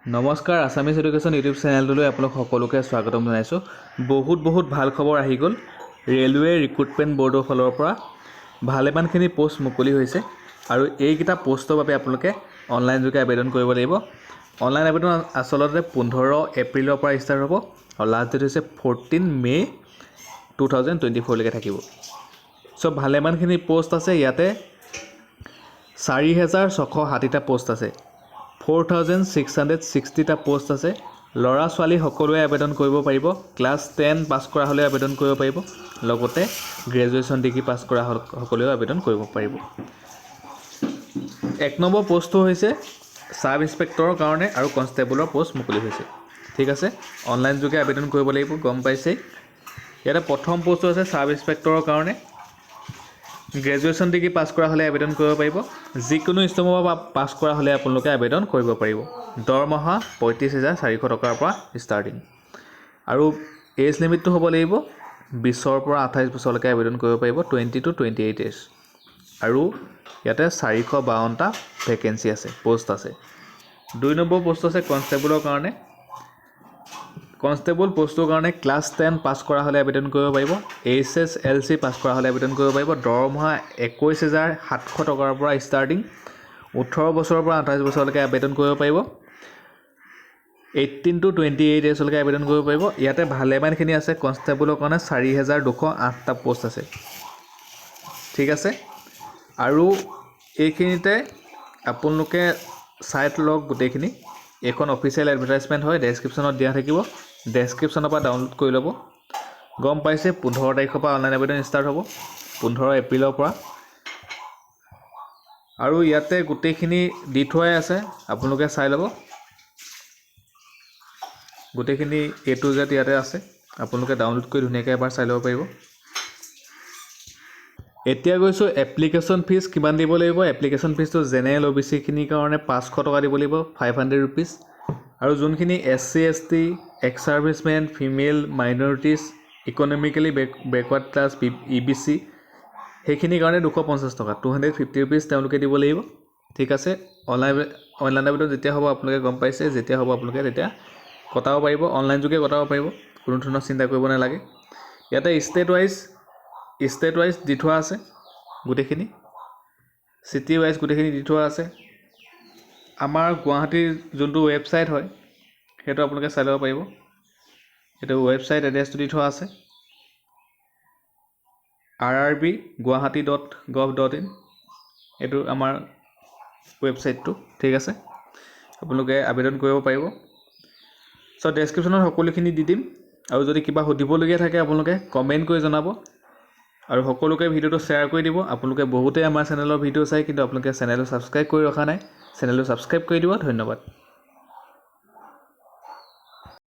নমস্কাৰ Assamese education YouTube চেনেলটোলৈ আপোনালোক সকলোকে স্বাগতম জনাইছোঁ। বহুত ভাল খবৰ আহি গ'ল। ৰেলৱে ৰিক্ৰুটমেণ্ট বৰ্ডৰ ফালৰ পৰা ভালেমানখিনি পোষ্ট মুকলি হৈছে আৰু এইকেইটা পোষ্টৰ বাবে আপোনালোকে অনলাইন যোগে আবেদন কৰিব লাগিব। অনলাইন আবেদন আচলতে 15 এপ্ৰিলৰ পৰা ষ্টাৰ্ট হ'ব আৰু লাষ্ট ডেট হৈছে 14 মে 2024 লৈকে থাকিব। চ' ভালেমানখিনি পোষ্ট আছে। ইয়াতে 4660টা পোষ্ট আছে। 4660টা পোষ্ট আছে। ল'ৰা ছোৱালী সকলোৱে আবেদন কৰিব পাৰিব। ক্লাছ 10 পাছ কৰা হ'লে আবেদন কৰিব পাৰিব, লগতে গ্ৰেজুৱেশ্যন ডিগ্ৰী পাছ কৰা সকলেও আবেদন কৰিব পাৰিব। 1 নম্বৰ পোষ্টটো হৈছে সাব ইন্সপেক্টৰৰ কাৰণে আৰু কনষ্টেবলৰ পোষ্ট মুকলি হৈছে। ঠিক আছে, অনলাইন যোগে আবেদন কৰিব লাগিব, গম পাইছে। ইয়াতে প্ৰথম পোষ্টটো আছে সাব ইন্সপেক্টৰৰ কাৰণে। গ্ৰেজুৱেশ্যন ডিগ্ৰী পাছ কৰা হ'লে আবেদন কৰিব পাৰিব। যিকোনো ষ্ট্ৰীমৰ পৰা পাছ কৰা হ'লে আপোনালোকে আবেদন কৰিব পাৰিব। দৰমহা 35,400 টকাৰ পৰা ষ্টাৰ্টিং আৰু এজ লিমিটটো হ'ব লাগিব 20ৰ পৰা 28 বছৰলৈকে আবেদন কৰিব পাৰিব, 20 to 28 এজ। আৰু ইয়াতে 452টা ভেকেঞ্চি আছে, পোষ্ট আছে। 2 নম্বৰ পোষ্ট আছে কনষ্টেবলৰ কাৰণে। কনষ্টেবল পোষ্টৰ কাৰণে ক্লাছ 10 পাছ কৰা হ'লে আবেদন কৰিব পাৰিব। HSLC পাছ কৰা হ'লে আবেদন কৰিব পাৰিব। দৰমহা 21,700 টকাৰ পৰা ষ্টাৰ্টিং। 18 বছৰৰ পৰা 28 বছৰলৈকে আবেদন কৰিব পাৰিব। 18 to 28 এজলৈকে আবেদন কৰিব পাৰিব। ইয়াতে ভালেমানখিনি আছে। কনষ্টেবলৰ কাৰণে 4,208টা পোষ্ট আছে। ঠিক আছে, আৰু এইখিনিতে আপোনালোকে চাই লওক গোটেইখিনি। এইখন অফিচিয়েল এডভাৰটাইজমেণ্ট হয়, ডেছক্ৰিপশ্যনত দিয়া থাকিব। ডেছক্ৰিপশ্যনৰ পৰা ডাউনলোড কৰি ল'ব। গম পাইছে 15 তাৰিখৰ পৰা অনলাইন আবেদন ষ্টাৰ্ট হ'ব, 15 এপ্ৰিলৰ পৰা। আৰু ইয়াতে গোটেইখিনি দি থোৱাই আছে, আপোনালোকে চাই ল'ব। গোটেইখিনি A to Z ইয়াতে আছে, আপোনালোকে ডাউনলোড কৰি ধুনীয়াকৈ এবাৰ চাই ল'ব পাৰিব। এতিয়া গৈছোঁ এপ্লিকেশ্যন ফিজ কিমান দিব লাগিব। এপ্লিকেশ্যন ফিজটো জেনেৰেল OBC খিনিৰ কাৰণে 500 টকা দিব লাগিব, 500 ৰুপিজ। আৰু যোনখিনি SC ST, ex servicemen, female, minorities, economically backward class, EBC, সেইখিনিৰ কাৰণে 250 টকা, 250 ৰুপিজ তেওঁলোকে দিব লাগিব। ঠিক আছে, অনলাইন আবেদন যেতিয়া হ'ব আপোনালোকে গম পাইছে, যেতিয়া হ'ব আপোনালোকে তেতিয়া কটাব পাৰিব, অনলাইন যোগে কটাব পাৰিব, কোনো ধৰণৰ চিন্তা কৰিব নালাগে। ইয়াতে ষ্টেট ৱাইজ দি থোৱা আছে গোটেইখিনি, চিটি ৱাইজ গোটেইখিনি দি থোৱা আছে। আমাৰ গুৱাহাটীৰ যোনটো ৱেবছাইট হয় সেইটো আপোনালোকে চাই ল'ব পাৰিব। সেইটো ৱেবছাইট এড্ৰেছটো দি থোৱা আছে, rrb.guwahati.gov.in, এইটো আমাৰ ৱেবছাইটটো। ঠিক আছে, আপোনালোকে আবেদন কৰিব পাৰিব। চ' ডেছক্ৰিপশ্যনত সকলোখিনি দি দিম, আৰু যদি কিবা সুধিবলগীয়া থাকে আপোনালোকে কমেণ্ট কৰি জনাব, আৰু সকলোকে ভিডিঅ'টো শ্বেয়াৰ কৰি দিব। আপোনালোকে বহুতেই আমাৰ চেনেলৰ ভিডিঅ' চাই, কিন্তু আপোনালোকে চেনেলটো ছাবস্ক্ৰাইব কৰি ৰখা নাই। চেনেলটো ছাবস্ক্ৰাইব কৰি দিব। ধন্যবাদ।